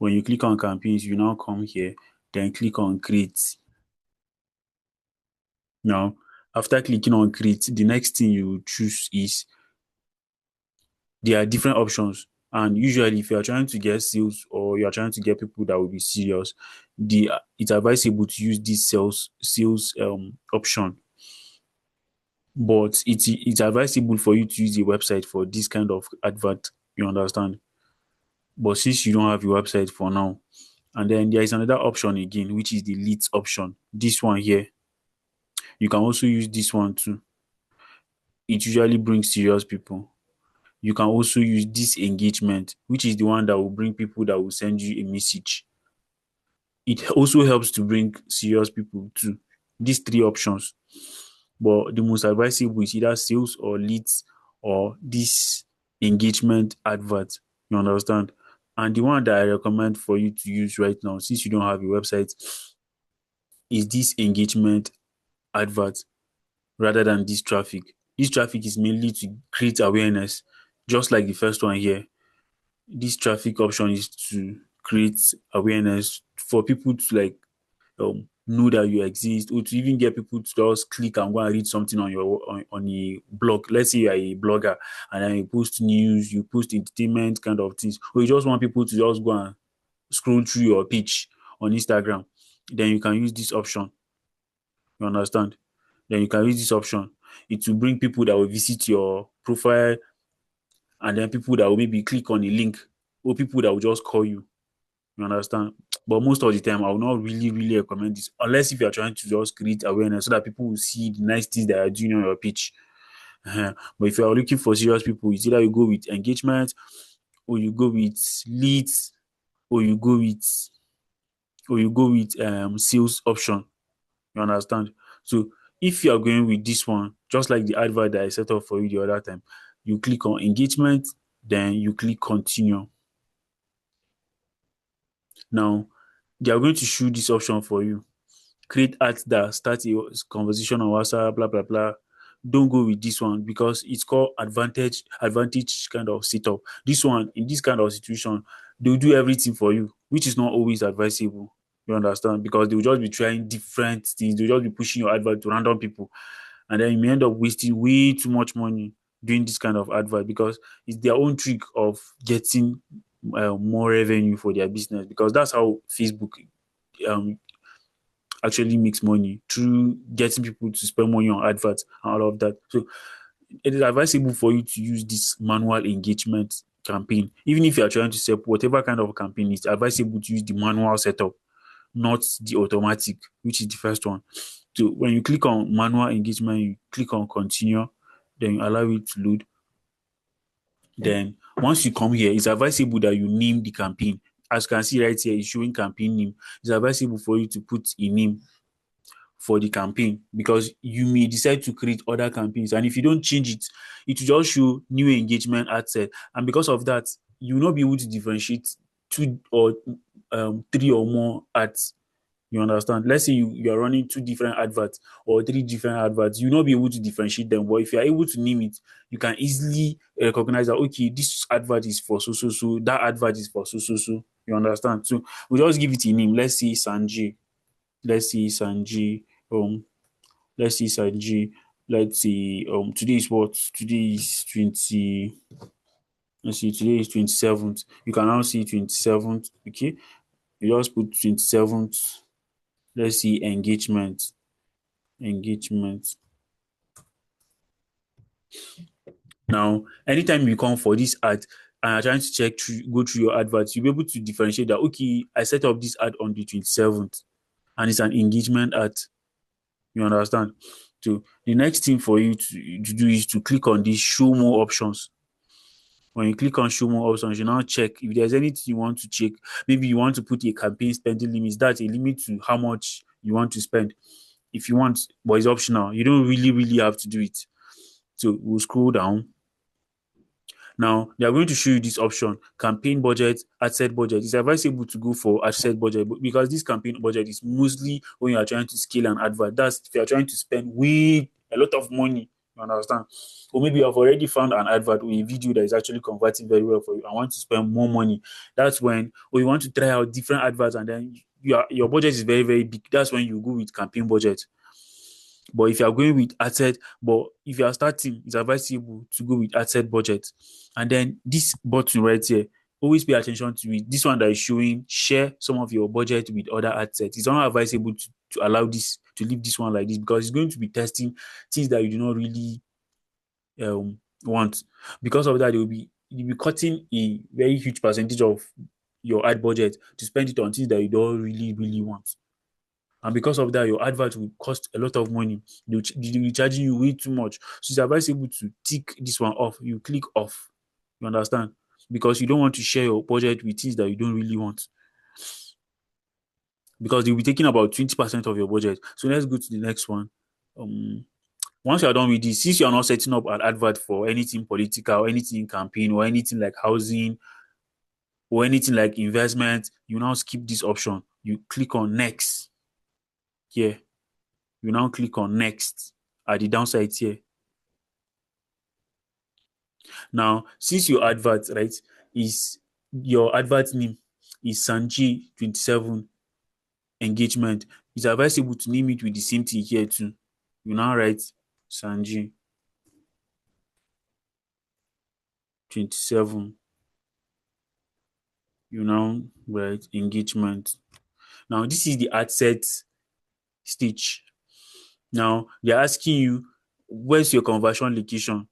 When you click on campaigns, you now come here, then click on create. Now, after clicking on create, the next thing you choose is there are different options. And usually, if you are trying to get sales or you are trying to get people that will be serious, it's advisable to use this sales option. But it's advisable for you to use a website for this kind of advert. You understand? But since you don't have a website for now, and then there is another option again, which is the leads option. This one here, you can also use this one too. It usually brings serious people. You can also use this engagement, which is the one that will bring people that will send you a message. It also helps to bring serious people too. These three options. But the most advisable is either sales or leads or this engagement advert. You understand? And the one that I recommend for you to use right now, since you don't have a website, is this engagement advert rather than this traffic. This traffic is mainly to create awareness, just like the first one here. This traffic option is to create awareness for people to know that you exist, or to even get people to just click and go and read something on your on a blog. Let's say you are a blogger and then you post news, you post entertainment kind of things, or you just want people to just go and scroll through your page on Instagram. Then you can use this option. You understand? Then you can use this option. It will bring people that will visit your profile, and then people that will maybe click on a link, or people that will just call you. You understand? But most of the time, I will not really recommend this unless if you are trying to just create awareness so that people will see the nice things that you are doing on your page. But if you are looking for serious people, it's either you go with engagement, or you go with leads, or you go with sales option. You understand? So if you are going with this one, just like the advert that I set up for you the other time, you click on engagement, then you click continue. Now, they are going to show this option for you. Create ads that start a conversation on WhatsApp, blah blah blah. Don't go with this one because it's called advantage kind of setup. This one, in this kind of situation, they'll do everything for you, which is not always advisable. You understand? Because they'll just be trying different things. They'll just be pushing your advert to random people. And then you may end up wasting way too much money doing this kind of advert because it's their own trick of getting more revenue for their business, because that's how Facebook um, actually makes money, through getting people to spend money on adverts and all of that. So it is advisable for you to use this manual engagement campaign. Even if you are trying to set whatever kind of campaign, it's advisable to use the manual setup, not the automatic, which is the first one. So when you click on manual engagement, you click on continue, then you allow it to load. Then once you come here, it's advisable that you name the campaign. As you can see right here, it's showing campaign name. It's advisable for you to put a name for the campaign, because you may decide to create other campaigns, and if you don't change it, it will just show new engagement ad set, and because of that, you will not be able to differentiate two or three or more ads. You understand? Let's say you are running two different adverts or three different adverts, you'll not be able to differentiate them. But if you are able to name it, you can easily recognize that, okay, this advert is for so so so, that advert is for so so so. You understand? So we just give it a name. Let's say Sanjay. Let's say Sanjay. Um, let's say Sanjay. Let's say today is what? Today is 20. Let's see, today is 27th. You can now see 27th. Okay. You just put 27th. Let's see engagement. Engagement. Now, anytime you come for this ad and are trying to go through your adverts, you'll be able to differentiate that, okay, I set up this ad on the 27th and it's an engagement ad. You understand? So the next thing for you to do is to click on this show more options. When you click on show more options, you now check if there's anything you want to check. Maybe you want to put a campaign spending limit. That's a limit to how much you want to spend. If you want, but it's optional. You don't really have to do it. So we'll scroll down. Now they are going to show you this option: campaign budget, ad set budget. It's advisable to go for ad set budget because this campaign budget is mostly when you are trying to scale an advert. That's if you are trying to spend way a lot of money You understand? Or maybe you have already found an advert or a video that is actually converting very well for you and want to spend more money. That's when, or you want to try out different adverts and then your budget is very, very big. That's when you go with campaign budget. But if you are going with ad set, but if you are starting, it's advisable to go ad set budget. And then this button right here, always pay attention to it. This one that is showing share some of your budget with other ad sets. It's not advisable to allow this to leave this one like this because it's going to be testing things that you do not really want. Because of that, you'll be cutting a very huge percentage of your ad budget to spend it on things that you don't really, really want. And because of that, your advert will cost a lot of money. They'll be charging you way too much. So it's advisable to tick this one off. You click off. You understand? Because you don't want to share your budget with things that you don't really want. Because they'll be taking about 20% of your budget. So let's go to the next one. Once you're done with this, since you're not setting up an advert for anything political, anything campaign, or anything like housing, or anything like investment, you now skip this option. You click on next here. You now click on next at the downside here. Now, since your advert, right, is your advert name is Sanji 27 engagement, it's advisable to name it with the same thing here too. You now write Sanji 27. You now write engagement. Now, this is the ad set stage. Now, they're asking you, where's your conversion location?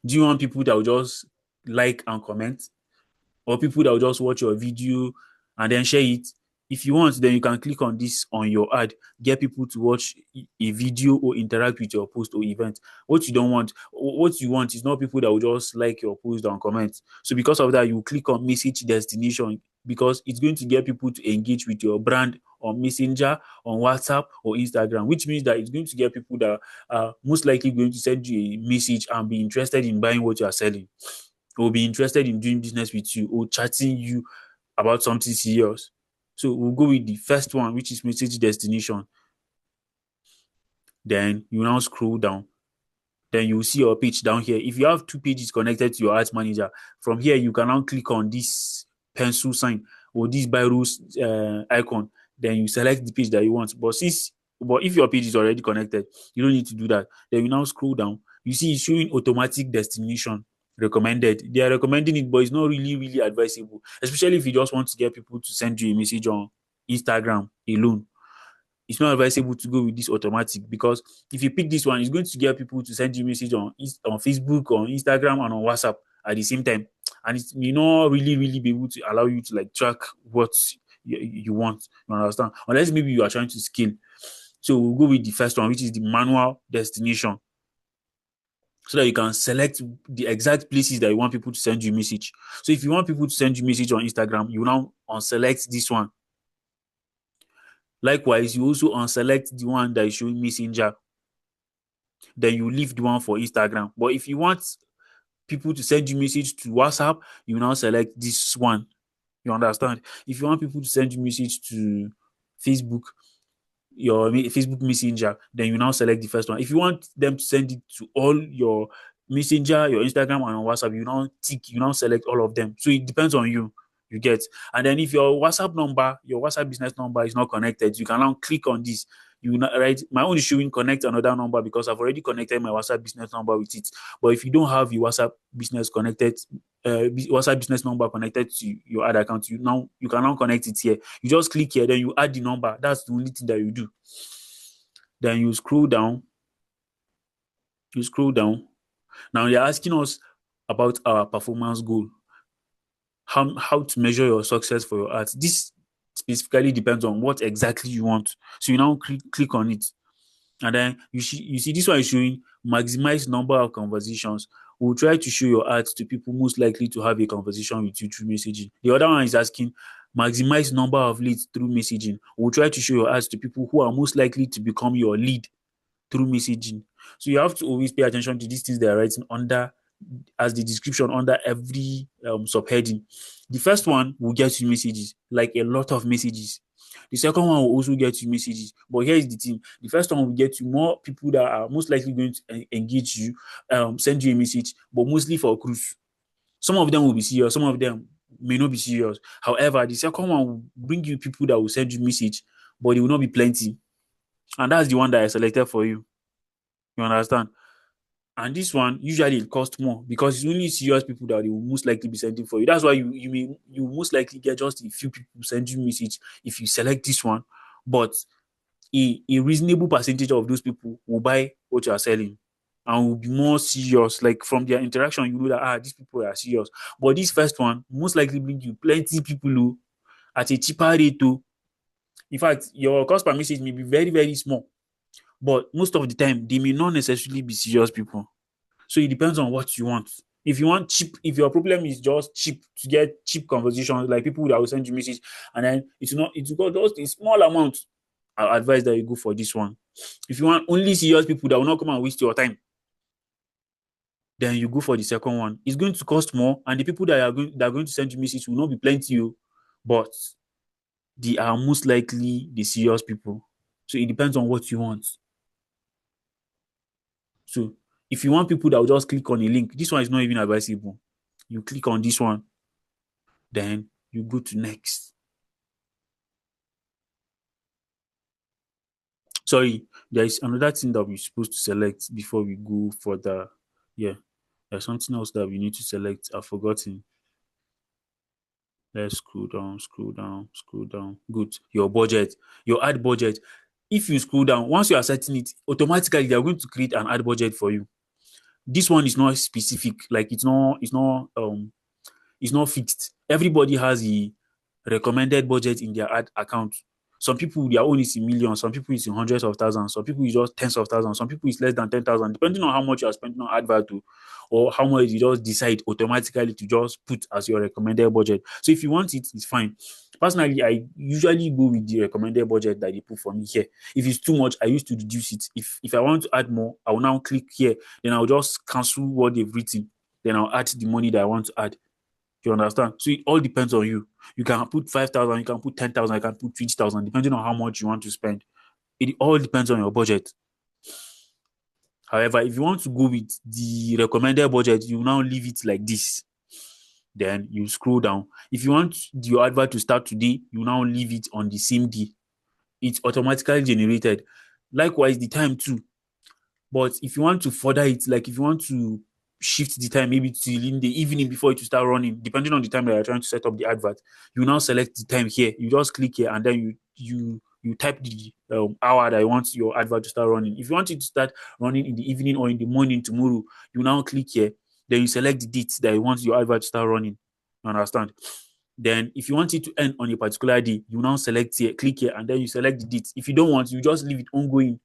Do you want people that will just like and comment? Or people that will just watch your video and then share it? If you want, then you can click on this on your ad, get people to watch a video or interact with your post or event. What you don't want, what you want is not people that will just like your post and comment. So because of that, you click on message destination because it's going to get people to engage with your brand on Messenger, on WhatsApp or Instagram, which means that it's going to get people that are most likely going to send you a message and be interested in buying what you are selling or be interested in doing business with you or chatting you about something serious. So we'll go with the first one, which is message destination. Then you now scroll down. Then you will see your page down here. If you have two pages connected to your ads manager, from here you can now click on this pencil sign or this biro icon. Then you select the page that you want. But if your page is already connected, you don't need to do that. Then you now scroll down. You see it's showing automatic destination recommended. They are recommending it, but it's not really, really advisable, especially if you just want to get people to send you a message on Instagram alone. It's not advisable to go with this automatic because if you pick this one, it's going to get people to send you a message on Facebook, on Instagram, and on WhatsApp at the same time. And it may not really, really be able to allow you to like track what you want. You understand? Unless maybe you are trying to scale. So we'll go with the first one, which is the manual destination, so that you can select the exact places that you want people to send you a message. So if you want people to send you a message on Instagram, you now unselect this one. Likewise, you also unselect the one that is showing Messenger. Then you leave the one for Instagram. But if you want people to send you message to WhatsApp, you now select this one. You understand? If you want people to send you message to Facebook, your Facebook Messenger, then you now select the first one. If you want them to send it to all your Messenger, your Instagram, and WhatsApp, you now select all of them. So it depends on you. You get. And then if your WhatsApp business number is not connected, you can now click on this. You know, right? My own is showing connect another number because I've already connected my WhatsApp business number with it. But if you don't have your WhatsApp business number connected to your ad account, you can now connect it here. You just click here, then you add the number. That's the only thing that you do. Then you scroll down. Now they're asking us about our performance goal. How to measure your success for your ads. This specifically depends on what exactly you want. So you now click on it. And then you see this one is showing maximize number of conversations. We'll try to show your ads to people most likely to have a conversation with you through messaging. The other one is asking maximize number of leads through messaging. We'll try to show your ads to people who are most likely to become your lead through messaging. So you have to always pay attention to these things they are writing under as the description under every subheading. The first one will get you messages, like a lot of messages. The second one will also get you messages. But here's the thing: the first one will get you more people that are most likely going to engage you, send you a message, but mostly for cruise. Some of them will be serious, some of them may not be serious. However, the second one will bring you people that will send you message, but it will not be plenty. And that's the one that I selected for you. You understand? And this one usually it costs more because it's only serious people that they will most likely be sending for you. That's why you most likely get just a few people send you message if you select this one, but a reasonable percentage of those people will buy what you are selling and will be more serious. Like from their interaction, you know that these people are serious. But this first one most likely bring you plenty people who at a cheaper rate too. In fact, your cost per message may be very, very small, but most of the time they may not necessarily be serious people. So it depends on what you want. If you want cheap, if your problem is just cheap to get cheap conversations, like people that will send you message and then it's got just a small amount, I advise that you go for this one. If you want only serious people that will not come and waste your time, then you go for the second one. It's going to cost more, and the people that are going to send you message will not be plenty, but they are most likely the serious people. So it depends on what you want. So if you want people that will just click on a link, this one is not even advisable. You click on this one, then you go to next. Sorry, there is another thing that we're supposed to select before we go further. Yeah, there's something else that we need to select. I've forgotten. Let's scroll down, scroll down, scroll down. Good. Your budget, your ad budget. If you scroll down, once you are setting it, automatically they are going to create an ad budget for you. This one is not specific, like it's not fixed. Everybody has a recommended budget in their ad account. Some people their own is in millions, some people is in hundreds of thousands, some people is just tens of thousands, some people is less than 10,000, depending on how much you are spending on advert to, or how much you just decide automatically to just put as your recommended budget. So if you want it, it's fine. Personally, I usually go with the recommended budget that they put for me here. If it's too much, I used to reduce it. If I want to add more, I will now click here. Then I'll just cancel what they've written. Then I'll add the money that I want to add. You understand? So it all depends on you. You can put 5,000, you can put 10,000, you can put 20,000, depending on how much you want to spend. It all depends on your budget. However, if you want to go with the recommended budget, you now leave it like this. Then you scroll down. If you want your advert to start today, you now leave it on the same day. It's automatically generated. Likewise, the time too. But if you want to further it, like if you want to shift the time maybe till in the evening before it to start running, depending on the time that you're trying to set up the advert, you now select the time here. You just click here and then you type the hour that you want your advert to start running. If you want it to start running in the evening or in the morning tomorrow, you now click here. Then you select the date that you want your advert to start running. You understand? Then if you want it to end on a particular day, you now select here, click here, and then you select the date. If you don't want, you just leave it ongoing.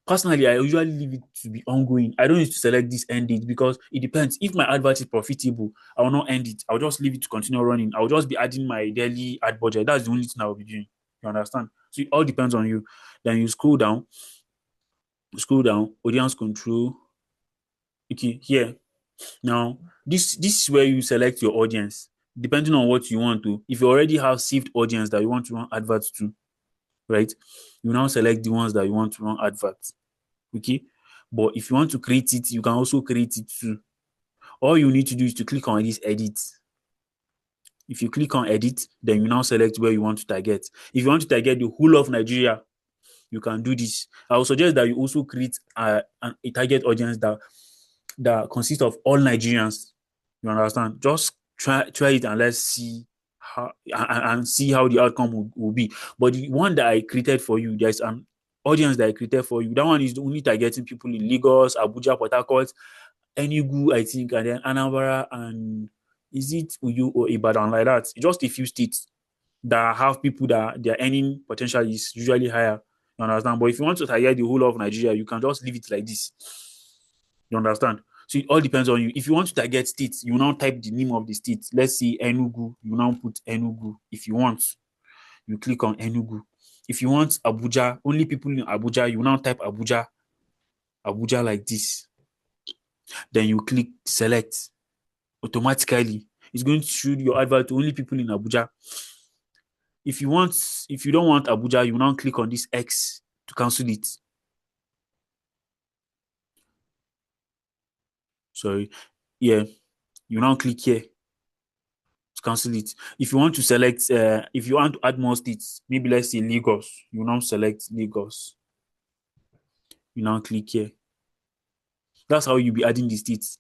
Personally, I usually leave it to be ongoing. I don't need to select this end date because it depends. If my advert is profitable, I will not end it. I'll just leave it to continue running. I'll just be adding my daily ad budget. That's the only thing I will be doing. You understand? So it all depends on you. Then you scroll down, audience control. Okay, here. Now, this is where you select your audience. Depending on what you want to. If you already have saved audience that you want to run adverts to, right? You now select the ones that you want to run adverts. Okay, but if you want to create it, you can also create it too. All you need to do is to click on this edit. If you click on edit, then you now select where you want to target. If you want to target the whole of Nigeria, you can do this. I would suggest that you also create a target audience that consists of all Nigerians. You understand? Just try it and let's see how and see how the outcome will be. But the one that I created for you, there's an audience that I created for you. That one is only targeting people in Lagos, Abuja, Port Harcourt, Enugu, I think, and then Anambra, and is it Uyo or Ibadan, like that? Just a few states that have people that their earning potential is usually higher. You understand? But if you want to target the whole of Nigeria, you can just leave it like this. You understand? So it all depends on you. If you want to target states, you now type the name of the state. Let's say Enugu, you now put Enugu. If you want, you click on Enugu. If you want Abuja, only people in Abuja, you now type Abuja, Abuja like this. Then you click select. Automatically, it's going to show your advert to only people in Abuja. If you want, if you don't want Abuja, you now click on this X to cancel it. Sorry. Yeah, you now click here to cancel it. If you want to select, if you want to add more states, maybe let's say Lagos, you now select Lagos. You now click here. That's how you'll be adding the states.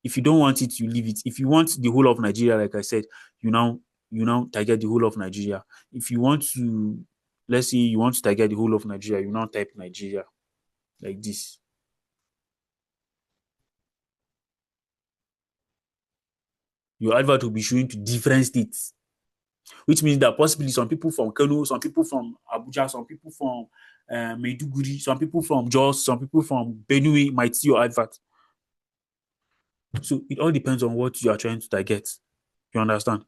If you don't want it, you leave it. If you want the whole of Nigeria, like I said, you now target the whole of Nigeria. If you want to, let's say you want to target the whole of Nigeria, you now type Nigeria like this. Your advert will be showing to different states, which means that possibly some people from Kano, some people from Abuja, some people from Maiduguri, some people from Jos, some people from Benue might see your advert. So it all depends on what you are trying to target. You understand?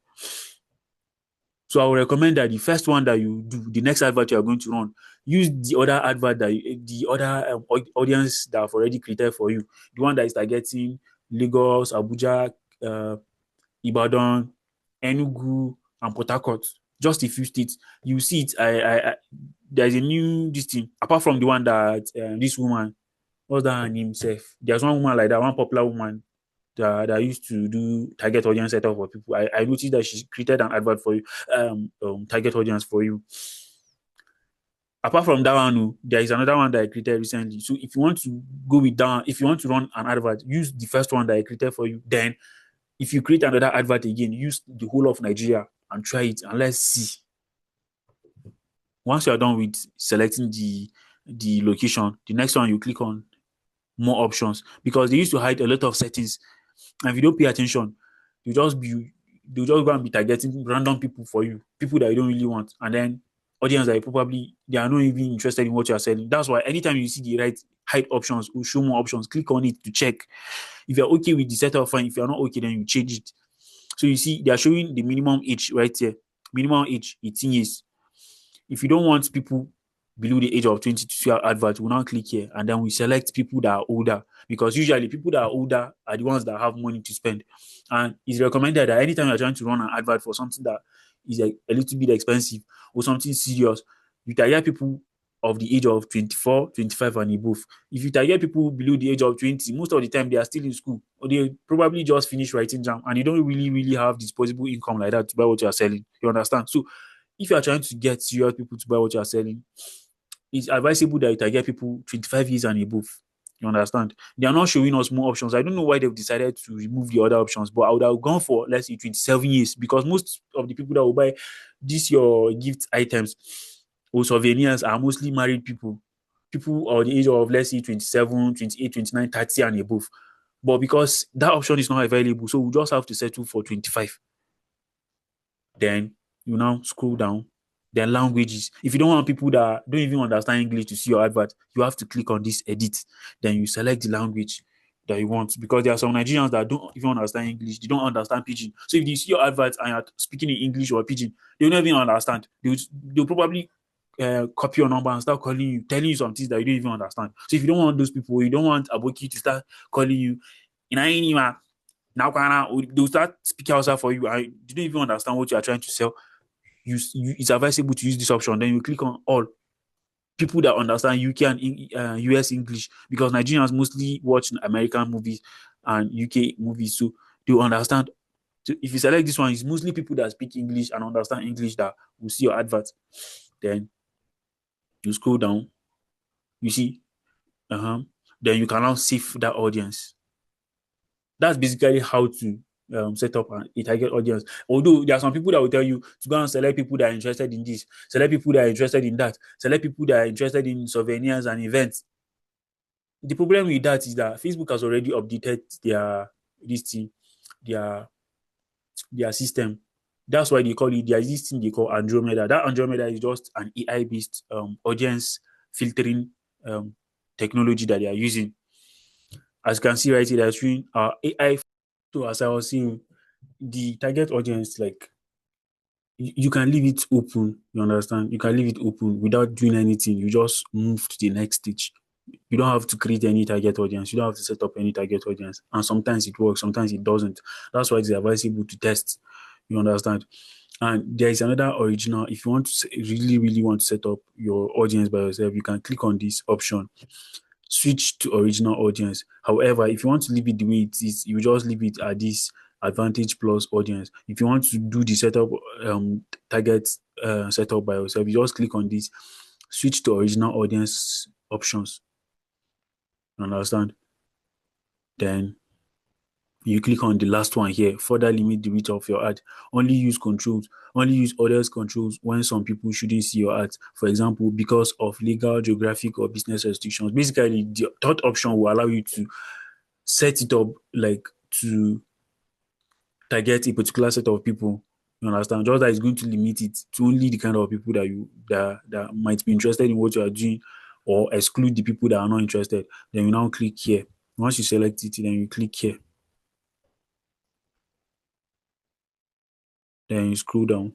So I would recommend that the first one that you do, the next advert you are going to run, use the other advert that the other audience that have already created for you, the one that is targeting Lagos, Abuja, uh, Ibadan, Enugu, and Port Harcourt. Just a few states. You see it. There's a new this thing. Apart from the one that this woman, what's that her name? Self. There's one woman like that, one popular woman that used to do target audience setup for people. I noticed that she created an advert for you, target audience for you. Apart from that one, oh, there is another one that I created recently. So if you want to go with that, if you want to run an advert, use the first one that I created for you. Then if you create another advert again, use the whole of Nigeria and try it and let's see. Once you are done with selecting the location, the next one you click on more options because they used to hide a lot of settings. And if you don't pay attention, you just be they'll just go and be targeting random people for you, people that you don't really want, and then audience that you probably they are not even interested in what you are selling. That's why anytime you see the right hide options or show more options, click on it to check. If you're okay with the setup, fine. If you're not okay, then you change it. So you see, they are showing the minimum age right here. Minimum age 18 years. If you don't want people below the age of 20 to see our advert, we'll now click here and then we select people that are older because usually people that are older are the ones that have money to spend. And it's recommended that anytime you're trying to run an advert for something that is a little bit expensive or something serious, you target people of the age of 24, 25 and above. If you target people below the age of 20, most of the time they are still in school or they probably just finished writing jam and you don't really have disposable income like that to buy what you are selling. You understand? So if you are trying to get serious people to buy what you are selling, it's advisable that you target people 25 years and above. You understand? They are not showing us more options. I don't know why they've decided to remove the other options, but I would have gone for, let's say, 27 years because most of the people that will buy these your gift items or souvenirs are mostly married people, people of the age of, let's say, 27, 28, 29, 30 and above. But because that option is not available, so we just have to settle for 25. Then you now scroll down. Then languages. If you don't want people that don't even understand English to see your advert, you have to click on this edit. Then you select the language that you want because there are some Nigerians that don't even understand English. They don't understand Pidgin. So if you see your advert and you're speaking in English or Pidgin, they don't even understand. They'll probably copy your number and start calling you, telling you some things that you don't even understand. So if you don't want those people, you don't want Aboki to start calling you in anima. Now, they'll start speaking outside for you. You don't even understand what you are trying to sell. It's advisable to use this option. Then you click on all people that understand UK and US English because Nigerians mostly watch American movies and UK movies, so they will understand. So if you select this one, it's mostly people that speak English and understand English that will see your advert. Then you scroll down, you see, then you can now save that audience. That's basically how to set up a target audience. Although there are some people that will tell you to go and select people that are interested in this, select people that are interested in that, select people that are interested in souvenirs and events. The problem with that is that Facebook has already updated their this thing, their their system. That's why they call it. There's this thing they call Andromeda. That Andromeda is just an AI based audience filtering technology that they are using. As you can see right here, they're showing AI. So as I was saying, the target audience, like you can leave it open. You understand? You can leave it open without doing anything. You just move to the next stage. You don't have to create any target audience. You don't have to set up any target audience. And sometimes it works, sometimes it doesn't. That's why it's advisable to test. You understand? And there is another original. If you want to really, really want to set up your audience by yourself, you can click on this option, switch to original audience. However, if you want to leave it the way it is, you just leave it at this Advantage Plus audience. If you want to do the setup, target setup by yourself, you just click on this, switch to original audience options. You understand? Then you click on the last one here, further limit the reach of your ad. Only use controls, only use audience controls when some people shouldn't see your ads. For example, because of legal, geographic, or business restrictions. Basically, the third option will allow you to set it up like to target a particular set of people. You understand? Just that it's going to limit it to only the kind of people that might be interested in what you are doing, or exclude the people that are not interested. Then you now click here. Once you select it, then you click here. Then you scroll down.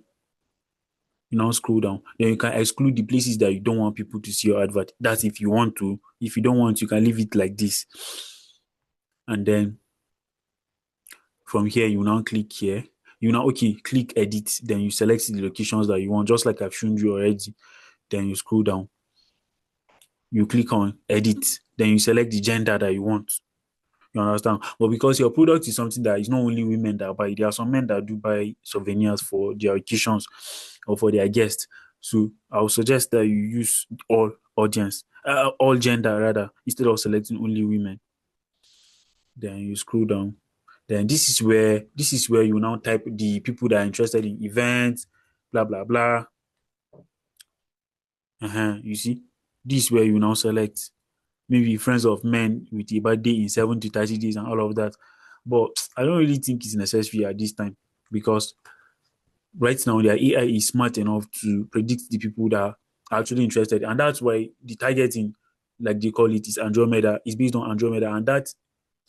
You now scroll down. Then you can exclude the places that you don't want people to see your advert. That's if you want to. If you don't want, you can leave it like this. And then from here, you now click here. You now, okay, click edit. Then you select the locations that you want, just like I've shown you already. Then you scroll down. You click on edit. Then you select the gender that you want. You understand? But because your product is something that is not only women that buy, there are some men that do buy souvenirs for their occasions or for their guests. So I would suggest that you use all gender rather, instead of selecting only women. Then you scroll down. Then this is where you now type the people that are interested in events, blah blah blah. You see, this is where you now select maybe friends of men with a birthday in 7 to 30 days and all of that. But I don't really think it's necessary at this time, because right now their AI is smart enough to predict the people that are actually interested. And that's why the targeting, like they call it, is Andromeda, is based on Andromeda. And that's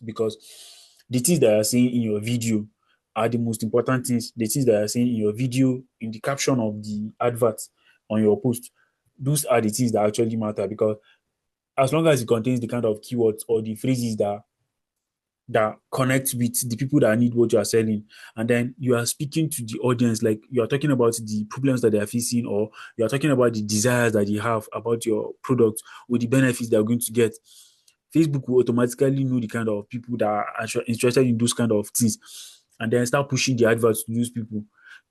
because the things that are saying in your video are the most important things. The things that are saying in your video, in the caption of the advert on your post, those are the things that actually matter, because as long as it contains the kind of keywords or the phrases that connect with the people that need what you are selling, and then you are speaking to the audience, like you are talking about the problems that they are facing, or you are talking about the desires that you have about your product, or the benefits they are going to get. Facebook will automatically know the kind of people that are interested in those kind of things, and then start pushing the adverts to those people.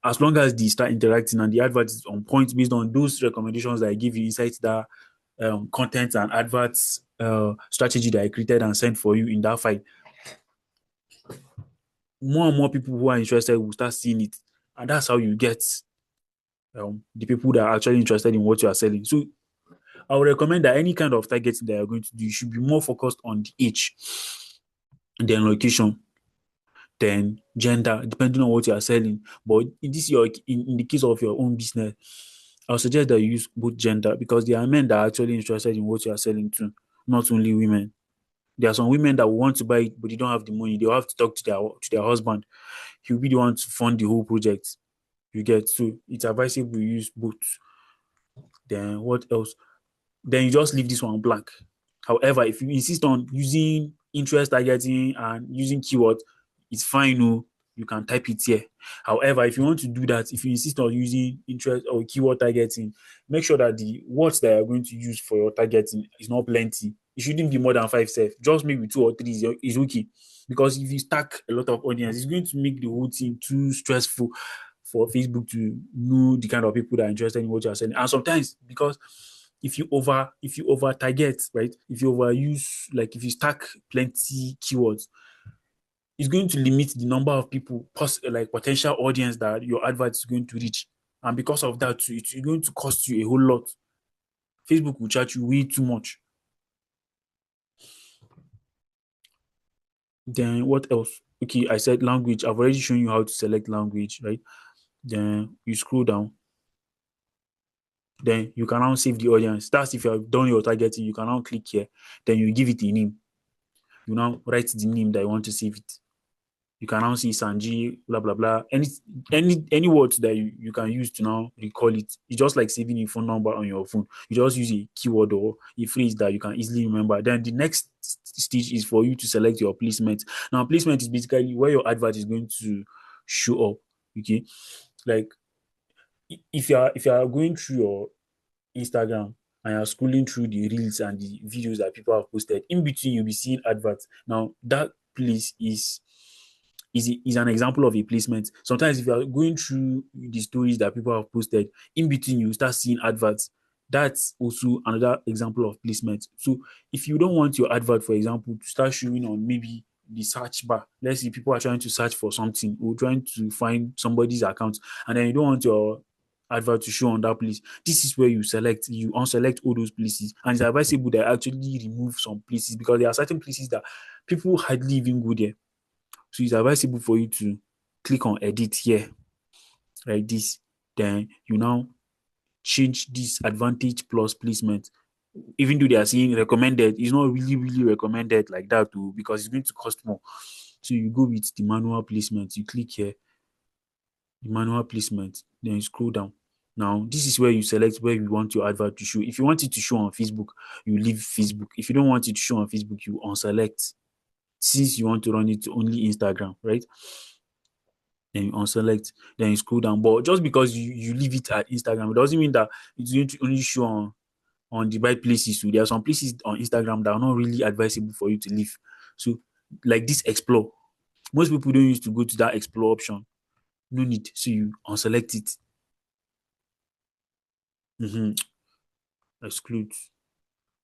As long as they start interacting and the advert is on point based on those recommendations that I give you inside that content and adverts strategy that I created and sent for you in that file, more and more people who are interested will start seeing it. And that's how you get the people that are actually interested in what you are selling. So I would recommend that any kind of targeting that you're going to do, you should be more focused on the age, then location, then gender, depending on what you are selling. But in the case of your own business, I would suggest that you use both gender, because there are men that are actually interested in what you are selling to, not only women. There are some women that will want to buy it, but they don't have the money. They'll have to talk to their husband. He'll be the one to fund the whole project. You get, so it's advisable you use both. Then what else? Then you just leave this one blank. However, if you insist on using interest targeting and using keywords, it's fine. No, you can type it here. However, if you want to do that, if you insist on using interest or keyword targeting, make sure that the words that you're going to use for your targeting is not plenty. It shouldn't be more than 5 self. Just maybe 2 or 3 is okay. Because if you stack a lot of audience, it's going to make the whole thing too stressful for Facebook to know the kind of people that are interested in what you're selling. And sometimes, because if you over target, right? If you overuse, like if you stack plenty keywords, it's going to limit the number of people, like potential audience that your advert is going to reach. And because of that, too, it's going to cost you a whole lot. Facebook will charge you way too much. Then what else? Okay, I said language. I've already shown you how to select language, right? Then you scroll down. Then you can now save the audience. That's if you have done your targeting, you can now click here. Then you give it a name. You now write the name that you want to save it. You can now see Sanji, blah blah blah. Any words that you can use to now recall it. It's just like saving a phone number on your phone. You just use a keyword or a phrase that you can easily remember. Then the next stage is for you to select your placement. Now, placement is basically where your advert is going to show up. Okay, like if you are going through your Instagram and you're scrolling through the reels and the videos that people have posted, in between you'll be seeing adverts. Now that place is an example of a placement. Sometimes if you are going through the stories that people have posted, in between you start seeing adverts. That's also another example of placement. So if you don't want your advert, for example, to start showing on maybe the search bar, let's say people are trying to search for something or trying to find somebody's account, and then you don't want your advert to show on that place. This is where you unselect all those places, and it's advisable that I actually remove some places because there are certain places that people hardly even go there. So it's advisable for you to click on edit here like this. Then you now change this advantage plus placement. Even though they are saying recommended, it's not really, really recommended like that too, because it's going to cost more. So you go with the manual placement. You click here, the manual placement, then you scroll down. Now, this is where you select where you want your advert to show. If you want it to show on Facebook, you leave Facebook. If you don't want it to show on Facebook, you unselect. Since you want to run it to only Instagram, right? Then you unselect, then you scroll down. But just because you leave it at Instagram, it doesn't mean that it's going to only show on the right places. So there are some places on Instagram that are not really advisable for you to leave. So like this explore. Most people don't used to go to that explore option. No need. So you unselect it. Mhm. Exclude.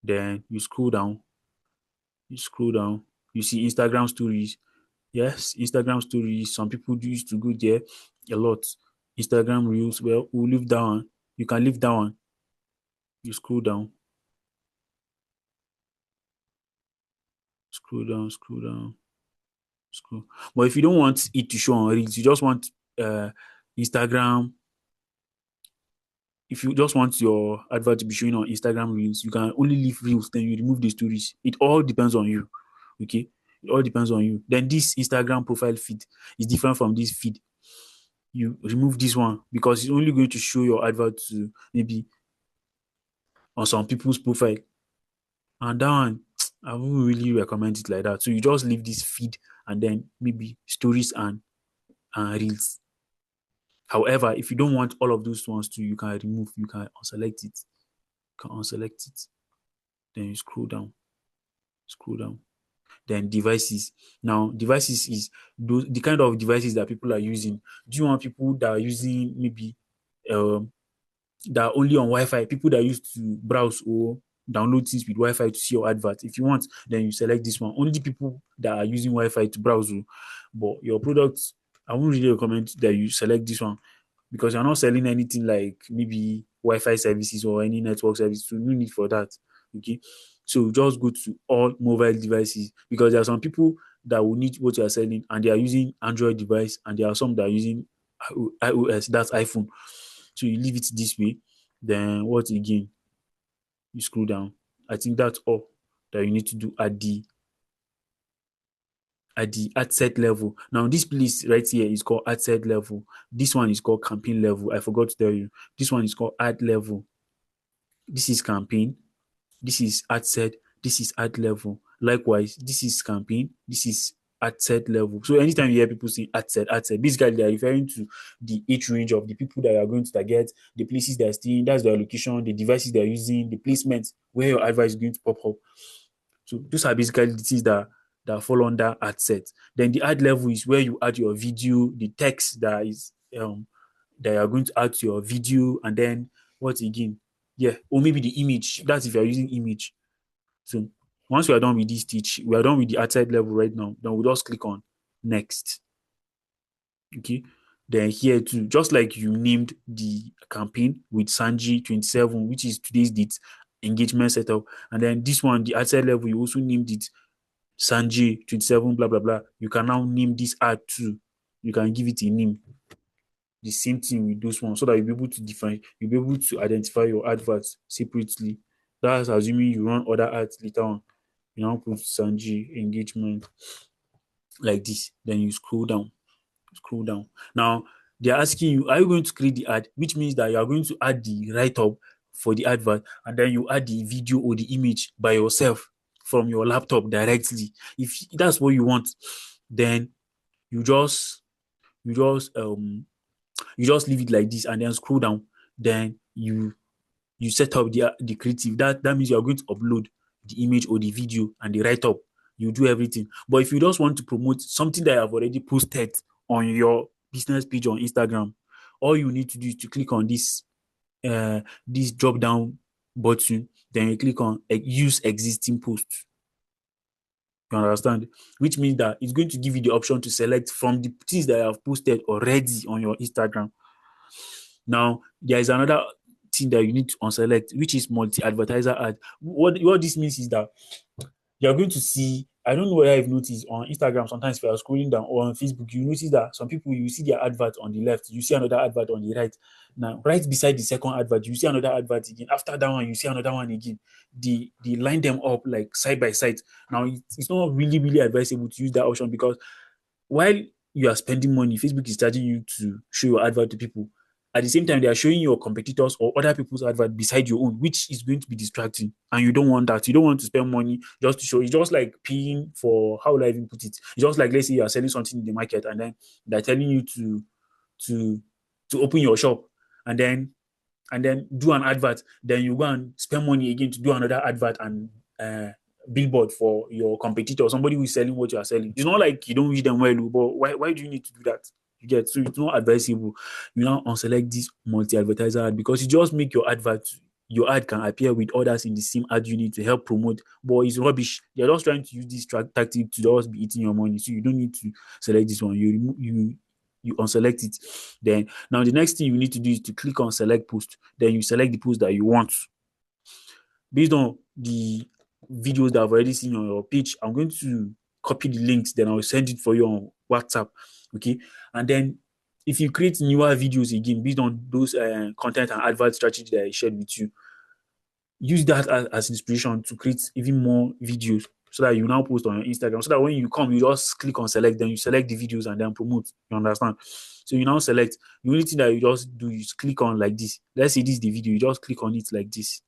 Then you scroll down. You scroll down. You see Instagram stories. Yes, Instagram stories. Some people do used to go there a lot. Instagram reels. Well, we'll leave that one. You can leave that one. You scroll down. Scroll down. Scroll down. Scroll. But if you don't want it to show on reels, you just want uh Instagram. If you just want your advert to be showing on Instagram reels, you can only leave reels, then you remove the stories. It all depends on you. Okay. It all depends on you. Then this Instagram profile feed is different from this feed. You remove this one because it's only going to show your advert to maybe on some people's profile. And that one, I wouldn't really recommend it like that. So you just leave this feed and then maybe stories and reels. However, if you don't want all of those ones to, you can remove, you can unselect it. You can unselect it. Then you scroll down, scroll down. Then devices. Now, devices is the kind of devices that people are using. Do you want people that are using maybe um that are only on Wi-Fi, people that used to browse or download things with Wi-Fi to see your advert? If you want, then you select this one. Only people that are using Wi-Fi to browse. But your products, I won't really recommend that you select this one because you're not selling anything like maybe Wi-Fi services or any network service. So no need for that. Okay. So just go to all mobile devices because there are some people that will need what you are selling and they are using Android device and there are some that are using iOS, that's iPhone. So you leave it this way. Then what again? You scroll down. I think that's all that you need to do at the ad set level. Now this place right here is called ad set level. This one is called campaign level. I forgot to tell you. This one is called ad level. This is campaign. This is ad set. This is ad level. Likewise, this is campaign. This is ad set level. So anytime you hear people say ad set, basically they are referring to the age range of the people that you are going to target, the places they are staying, that's their location, the devices they are using, the placement where your advert is going to pop up. So those are basically the things that fall under ad set. Then the ad level is where you add your video, the text that you are going to add to your video, and then what again? Yeah, or maybe the image. That's if you are using image. So once we are done with this teach, we are done with the ad set level right now. Then we'll just click on next. Okay. Then here too, just like you named the campaign with Sanji 27, which is today's date, engagement setup. And then this one, the ad set level, you also named it Sanji 27, blah blah blah. You can now name this ad too. You can give it a name. The same thing with those ones so that you'll be able to define, you'll be able to identify your adverts separately. That's assuming you run other ads later on. You now put Sanji engagement like this. Then you scroll down. Scroll down. Now they're asking you, are you going to create the ad? Which means that you are going to add the write-up for the advert, and then you add the video or the image by yourself from your laptop directly. If that's what you want, then you just you just You just leave it like this and then scroll down. Then you set up the creative. That means you are going to upload the image or the video and the write up. You do everything. But if you just want to promote something that you have already posted on your business page on Instagram, all you need to do is to click on this drop down button. Then you click on use existing posts. You understand? Which means that it's going to give you the option to select from the things that I have posted already on your Instagram. Now, there is another thing that you need to unselect, which is multi-advertiser ad. What this means is that you're going to see, I don't know whether I've noticed on Instagram, sometimes if you're scrolling down, or on Facebook, you notice that some people, you see their advert on the left, you see another advert on the right. Now, right beside the second advert, you see another advert again. After that one, you see another one again. They line them up like side by side. Now, it's not really, really advisable to use that option because while you are spending money, Facebook is charging you to show your advert to people. At the same time, they are showing your competitors or other people's advert beside your own, which is going to be distracting. And you don't want that. You don't want to spend money just to show. It's just like paying for, how will I even put it? It's just like, let's say you are selling something in the market and then they're telling you to to open your shop and then do an advert. Then you go and spend money again to do another advert and billboard for your competitor, somebody who is selling what you are selling. It's not like you don't wish them well, but why do you need to do that? You get, so it's not advisable. You now unselect this multi-advertiser ad because you just make your ad can appear with others in the same ad unit to help promote, but it's rubbish. They're just trying to use this tactic to just be eating your money. So you don't need to select this one. You unselect it. Then now the next thing you need to do is to click on select post. Then you select the post that you want. Based on the videos that I've already seen on your page, I'm going to copy the links, then I'll send it for you on WhatsApp. Okay. And then if you create newer videos again based on those content and advert strategy that I shared with you, use that as inspiration to create even more videos so that you now post on your Instagram. So that when you come, you just click on select, then you select the videos and then promote. You understand? So you now select. The only thing that you just do is click on like this. Let's say this is the video, you just click on it like this.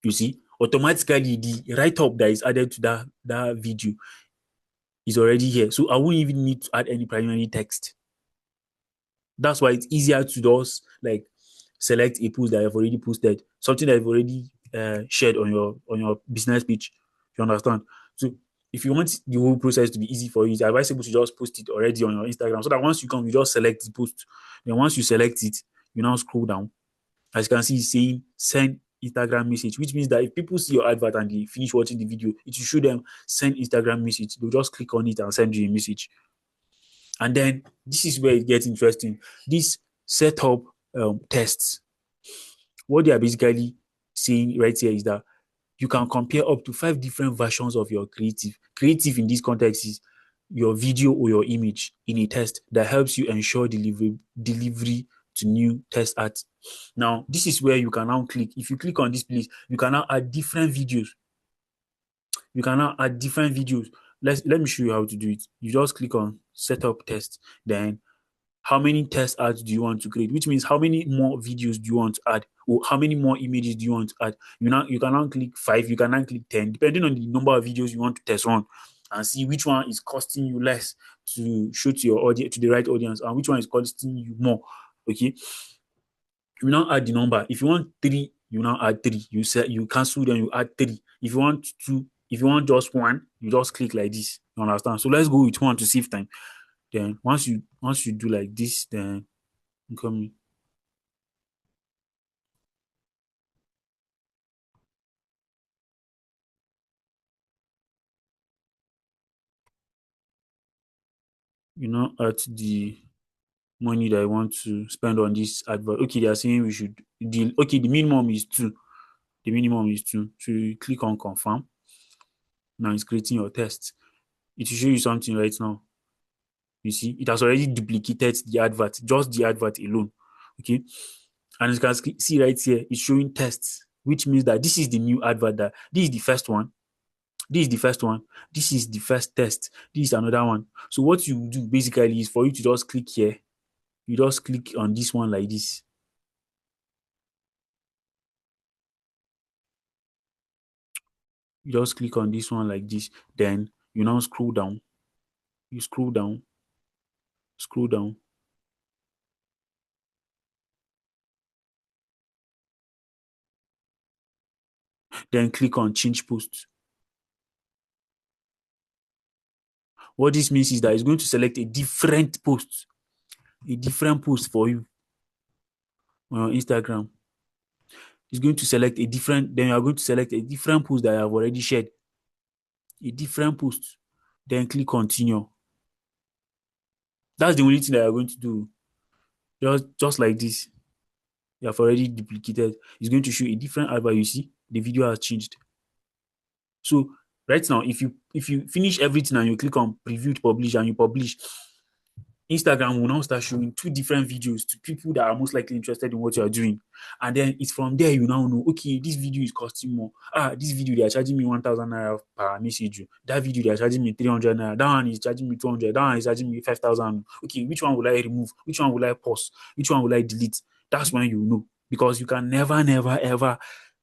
You see, automatically the write up that is added to that video is already here. So I won't even need to add any primary text. That's why it's easier to just like select a post that I've already posted, something that I've already shared on your business page. You understand? So if you want the whole process to be easy for you, it's advisable to just post it already on your Instagram. So that once you come, you just select the post. Then once you select it, you now scroll down. As you can see, it's saying send Instagram message, which means that if people see your advert and they finish watching the video, it will show them send Instagram message. They'll just click on it and send you a message. And then this is where it gets interesting. This setup tests, what they are basically saying right here is that you can compare up to 5 different versions of your creative. Creative in this context is your video or your image in a test that helps you ensure delivery to new test ads. Now, this is where you can now click. If you click on this place, you can now add different videos. You can now add different videos. Let me show you how to do it. You just click on setup test. Then how many test ads do you want to create? Which means how many more videos do you want to add? Or how many more images do you want to add? You can now click 5, you can now click 10, depending on the number of videos you want to test on, and see which one is costing you less to show to your audience, to the right audience, and which one is costing you more. Okay. You now add the number. If you want 3, you now add 3. You cancel, then you add 3. If you want 2, if you want just 1, you just click like this. You understand? So let's go with 1 to save time. Then once you do like this, then you come, at the money that I want to spend on this advert. Okay, they are saying we should the minimum is 2. The minimum is 2. So you click on confirm. Now it's creating your test. It will show you something right now. You see, it has already duplicated the advert, just the advert alone. Okay. And you can see right here, it's showing tests, which means that this is the new advert. That this is the first one. This is the first one. This is the first test. This is another one. So what you do basically is for you to just click here. You just click on this one like this. You just click on this one like this. Then you now scroll down. You scroll Scroll down. Then click on change post. What this means is that it's going to select a different post for you on your Instagram. It's going to select a different, then you are going to select a different post that I have already shared. A different post. Then click continue. That's the only thing that you're going to do. Just like this. You have already duplicated. It's going to show a different advert. You see, the video has changed. So right now, if you finish everything and you click on preview to publish and you publish, Instagram will now start showing two different videos to people that are most likely interested in what you are doing. And then it's from there you now know, okay, this video is costing more. This video they are charging me 1,000 naira per message. That video they are charging me 300 naira. That one is charging me 200. That one is charging me 5,000. Okay, which one will I remove? Which one will I pause? Which one will I delete? That's when you know. Because you can never, never, ever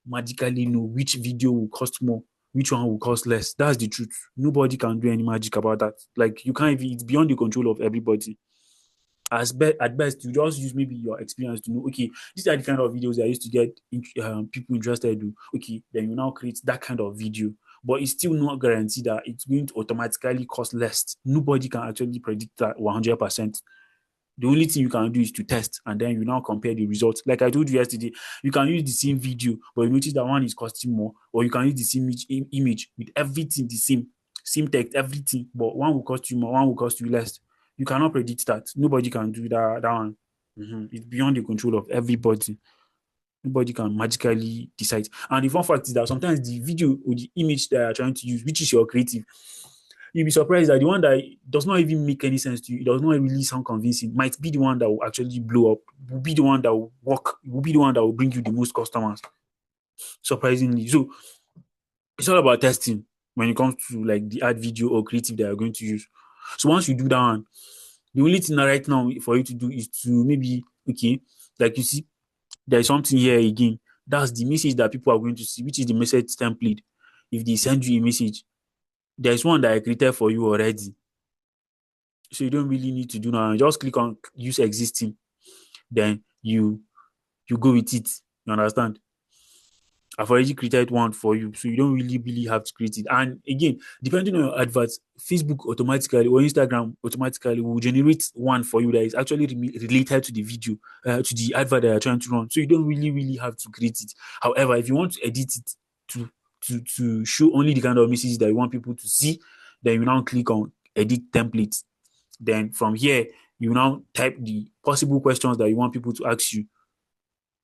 magically know which video will cost more, which one will cost less. That's the truth. Nobody can do any magic about that. Like you can't even, it's beyond the control of everybody. At best, you just use maybe your experience to know, okay, these are the kind of videos that I used to get people interested in. Okay, then you now create that kind of video. But it's still not guaranteed that it's going to automatically cost less. Nobody can actually predict that 100%. The only thing you can do is to test and then you now compare the results. Like I told you yesterday, you can use the same video, but you notice that one is costing more, or you can use the same image with everything the same text, everything, but one will cost you more, one will cost you less. You cannot predict that. Nobody can do that one. It's beyond the control of everybody. Nobody can magically decide. And the fun fact is that sometimes the video or the image that you're trying to use, which is your creative, you'll be surprised that the one that does not even make any sense to you, it does not really sound convincing, might be the one that will actually blow up, will be the one that will work, will be the one that will bring you the most customers, surprisingly. So it's all about testing when it comes to like the ad video or creative that you're going to use. So once you do that one, the only thing right now for you to do is to maybe, okay, like you see, there's something here again. That's the message that people are going to see, which is the message template. If they send you a message, there's one that I created for you already. So you don't really need to do now. Just click on use existing. Then you go with it. You understand? I've already created one for you, so you don't really have to create it. And again, depending on your adverts, Facebook automatically or Instagram automatically will generate one for you that is actually related to the video, to the advert that you're trying to run. So you don't really have to create it. However, if you want to edit it to to show only the kind of messages that you want people to see, then you now click on edit templates. Then from here, you now type the possible questions that you want people to ask you.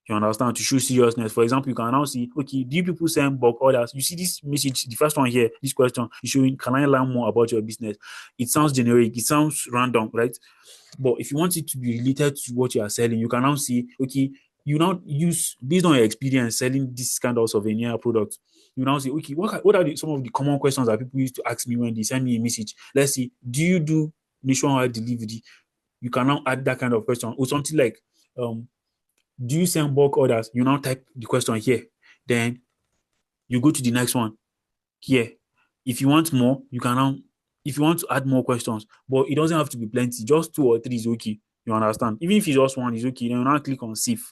You understand? To show seriousness. For example, you can now see, okay, do you people send bulk orders? You see this message, the first one here, this question is showing, can I learn more about your business? It sounds generic, it sounds random, right? But if you want it to be related to what you are selling, you can now see, okay, you now use, based on your experience selling this kind of souvenir product, you now say, okay, what are some of the common questions that people used to ask me when they send me a message? Let's see, do you do nationwide delivery? You can now add that kind of question or something like, do you send bulk orders? You now type the question here. Then you go to the next one here. If you want more, you can now, if you want to add more questions, but it doesn't have to be plenty, just two or three is okay. You understand? Even if it's just one, is okay. Then you now click on save.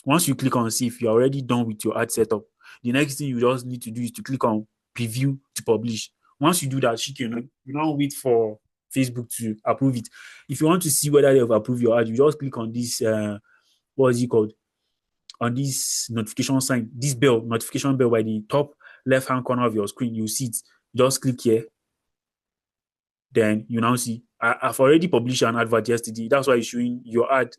Once you click on save, you're already done with your ad setup. The next thing you just need to do is to click on preview to publish. Once you do that, you now wait for Facebook to approve it. If you want to see whether they have approved your ad, you just click on this, what is it called? On this notification sign, this bell, notification bell by the top left hand corner of your screen, you see it. Just click here. Then you now see, I've already published an advert yesterday. That's why it's showing your ad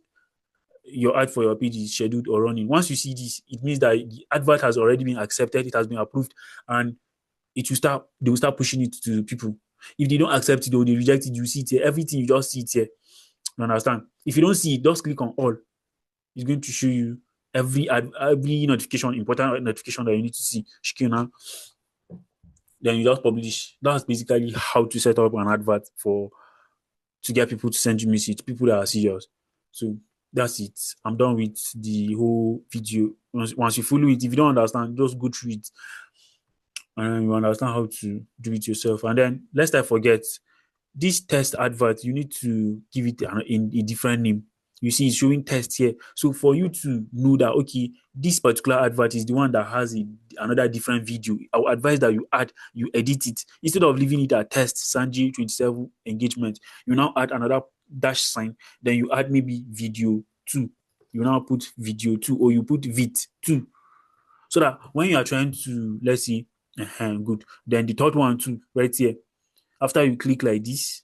for your page is scheduled or running. Once you see this, it means that the advert has already been accepted, it has been approved, and they will start pushing it to people. If they don't accept it or they reject it, you see it here. Everything you just see it here. You understand? If you don't see it, just click on all. It's going to show you every notification, important notification that you need to see. Then you just publish. That's basically how to set up an advert to get people to send you message, people that are serious. So that's it. I'm done with the whole video. Once you follow it, if you don't understand, just go through it and you understand how to do it yourself. And then, lest I forget, this test advert, you need to give it in a different name. You see, it's showing test here. So for you to know that, okay, this particular advert is the one that has another different video, I would advise that you edit it. Instead of leaving it at test, Sanji 27 engagement, you now add another dash sign. Then you add maybe video 2. You now put video 2, or you put vit 2. So that when you are trying to, let's see, good. Then the third one too, right here. After you click like this,